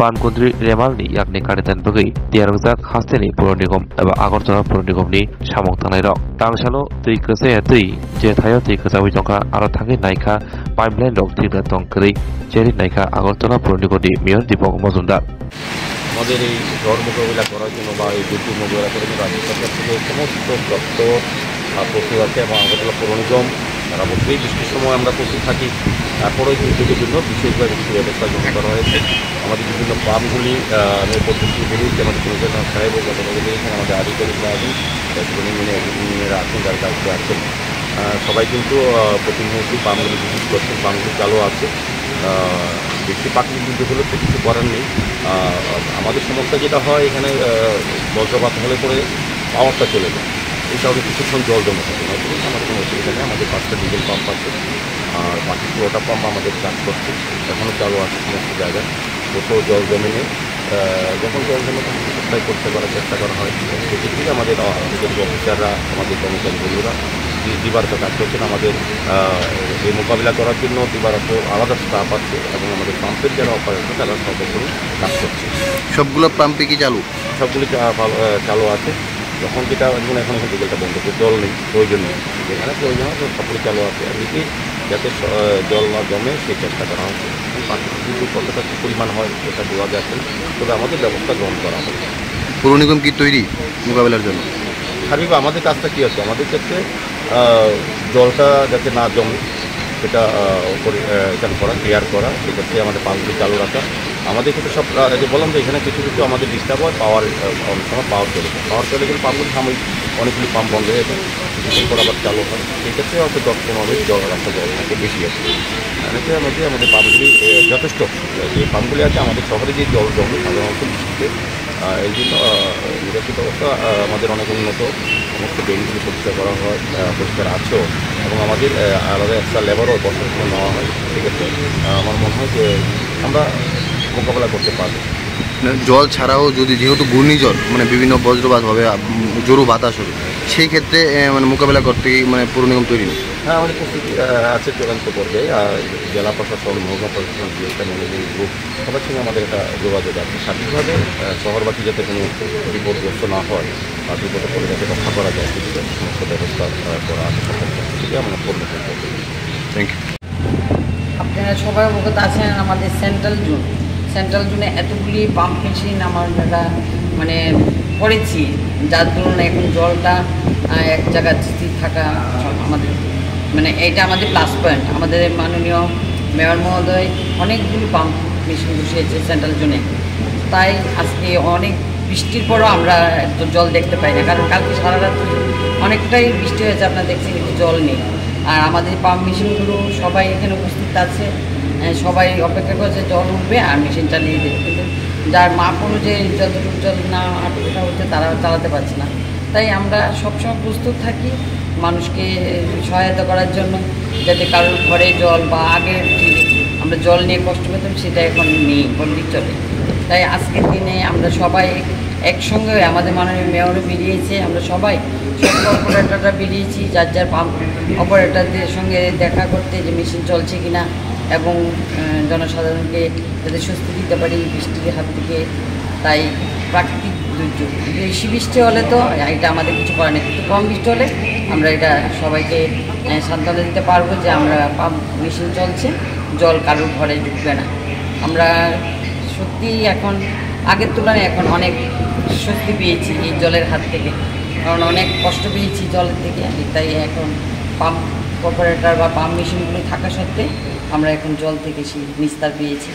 बानकुन्द्री रेमालनि yakni karitan bagui tiarjak hasteni puro nigom eba Agartala puro nigomni samok tangnai rok tangsalo tui kwsaya tui je thayo tui kwchawi tongkha aro thangui naikha pipeline rok thikna tongkwri cheri naikha Agartala puro nigomni mayor Deepak Majumdar আমাদের এই ঝড় মোকাবিলা করার জন্য বা এই দুর্যোগ মোকাবিলা করার জন্য রাজ্য সরকার থেকে সমস্ত দপ্তর প্রস্তুত আছে এবং আগরতলা পৌর নিগম তারা বছরই বৃষ্টির সময় আমরা প্রস্তুত থাকি। তারপরেও দুর্যোগের জন্য বিশেষভাবে কিছু ব্যবস্থা গ্রহণ করা হয়েছে। আমাদের বিভিন্ন পাম্পগুলি পদ্ধতি বলুন যে আমাদের কমিশনার সাহেব এখানে আমাদের আধিকারিকরা আছেন, ইঞ্জিনিয়াররা আছেন, যার কাছে আছেন, সবাই কিন্তু প্রতিনিয়ত পাম্পগুলি ভিজিট করছেন, পাম্পগুলি চালু আছে। বেশি প্রাকৃতিক দুর্যোগ হলে তো কিছু করার নেই। আমাদের সমস্যা যেটা হয় এখানে বজ্রপাত হলে পরে পাওয়ারটা চলে যায়, এই কারণে কিছুক্ষণ জল জমে থাকে। নতুন আমাদের কোনো অসুবিধা নেই। আমাদের 5টা ডিজেল পাম্প আছে আর বাকি পুরোটা পাম্প আমাদের কাজ করছে, এখনও চালু আছে সমস্ত জায়গায়। কোথাও জল জমে নেই, যখন জল জমে তখন চেষ্টা করতে করার চেষ্টা করা হয়। সেক্ষেত্রে আমাদের অফিসাররা, আমাদের কর্মচারী বন্ধুরা দিবারত কাজ করছেন। আমাদের এই মোকাবিলা করার জন্য দিবারত আলাদা স্টাফ আছে এবং আমাদের পাম্পের যারা অপারেটর তারা সর্বোপরি কাজ করছে। সবগুলো পাম্পে কি চালু? সবগুলি চালু আছে। যখন যেটা এখন ডিজেলটা বন্ধ করে জল নেই, প্রয়োজন নেই, যেখানে প্রয়োজন হয় সবগুলি চালু আছে। এদিকে যাতে জল না জমে সেই চেষ্টা করা হচ্ছে। প্রাকৃতিক দুর্যোগ কতটা কী পরিমাণ হয় এটা বোঝা যাচ্ছে না, তবে আমাদের ব্যবস্থা গ্রহণ করা হবে। পৌর নিগম কি তৈরি মোকাবেলার জন্য? স্বাভাবিক আমাদের কাজটা কী আছে, আমাদের ক্ষেত্রে জলটা যাতে না জমে সেটা পরিষ্কার করা, ক্লিয়ার করা, সেক্ষেত্রে আমাদের পাম্পগুলি চালু রাখা। আমাদের ক্ষেত্রে সব যে বললাম যে এখানে কিছু কিছু আমাদের ডিস্টার্ব হয়, অনেক সময় পাওয়ার চলে যায়। পাওয়ার চলে গেলে পাম্পগুলি সাময়িক অনেকগুলি পাম্প বন্ধ হয়ে যায়, কিছুক্ষণ পর আবার চালু হয়। সেক্ষেত্রে হয়তো 10-15 জল রাখা জল থাকে বেশি আছে। এর মধ্যে আমাদের পাম্পগুলি যথেষ্ট, যে পাম্পগুলি আছে আমাদের শহরে যে জল জমে সাধারণত বৃষ্টিতে, এই জন্য নিরাপত্তা ব্যবস্থা আমাদের অনেক উন্নত। সমস্ত ড্রেনগুলি পরিষ্কার করা হয়, পরিষ্কার আছেও, এবং আমাদের আলাদা এক্সট্রা লেবারও বছর সময় নেওয়া হয়। সেক্ষেত্রে আমার মনে হয় যে আমরা মোকাবেলা করতে পারবো। জল ছাড়াও যদি যেহেতু ঘূর্ণিঝড় মানে বিভিন্ন বজ্রপাত হবে, জোরো বাতাস হবে, সেই ক্ষেত্রে মানে মোকাবেলা করতে মানে পৌর নিগম তৈরি নেই? হ্যাঁ, আমাদের প্রস্তুতি আছে চূড়ান্ত পর্যায়ে। জেলা প্রশাসন, মহকুমা প্রশাসন, একটা ম্যানেজমেন্ট গ্রুপ, সবার সঙ্গে আমাদের একটা যোগাযোগ আছে। সার্বিকভাবে শহরবাসী যাতে কোনো বিপদগ্রস্ত না হয় বা বিপদে পড়ে যাতে রক্ষা করা যায় সেদিকে সমস্ত ব্যবস্থা করা আছে সরকার পক্ষ থেকে। আমরা পূর্ণ করতে। Thank you. আপনারা সবাই অবগত আছেন, আমাদের সেন্ট্রাল জোনে এতগুলি পাম্প মেশিন আমরা মানে করেছি, যার দরুন এখন জলটা এক জায়গায় স্থির থাকা আমাদের মানে এইটা আমাদের প্লাস পয়েন্ট। আমাদের মাননীয় মেয়র মহোদয় অনেকগুলি পাম্প মেশিন বসিয়েছে সেন্ট্রাল জোনে, তাই আজকে অনেক বৃষ্টির পরও আমরা এত জল দেখতে পাই না, কারণ কালকে সারা রাত অনেকটাই বৃষ্টি হয়েছে, আপনারা দেখছেন কিন্তু জল নেই। আর আমাদের পাম্প মেশিনগুলো সবাই এখানে উপস্থিত আছে, সবাই অপেক্ষা করছে জল উঠবে আর মেশিন চালিয়ে দেবে, কিন্তু যার মাপ অনুযায়ী যতটুকু জল না ওঠা হচ্ছে তারা চালাতে পারছে না। তাই আমরা সবসময় প্রস্তুত থাকি মানুষকে সহায়তা করার জন্য, যাতে কারোর ঘরে জল বা আগের যে আমরা জল নিয়ে কষ্ট পেতাম সেটা এখন নেই বললেই চলে। তাই আজকের দিনে আমরা সবাই একসঙ্গে, আমাদের মাননীয় মেয়রও বেরিয়েছে, আমরা সবাই সব অপারেটররা বেরিয়েছি যার যার পাম্প অপারেটরদের সঙ্গে দেখা করতে যে মেশিন চলছে কিনা এবং জনসাধারণকে যাতে স্বস্তি দিতে পারি বৃষ্টির হাত থেকে। তাই প্রাকৃতিক দুর্যোগ বেশি বৃষ্টি হলে তো এটা আমাদের কিছু করার নেই, কিন্তু কম বৃষ্টি হলে আমরা এটা সবাইকে সান্ত্বনা দিতে পারবো যে আমরা পাম্প মেশিন চলছে, জল কারোর ঘরে ঢুকবে না। আমরা সত্যি এখন আগের তুলনায় এখন অনেক স্বস্তি পেয়েছি এই জলের হাত থেকে, কারণ অনেক কষ্ট পেয়েছি জলের থেকে। তাই এখন পাম্প অপারেটর বা পাম্প মেশিনগুলো থাকা সত্ত্বে আমরা এখন জল থেকে সেই নিস্তার পেয়েছি।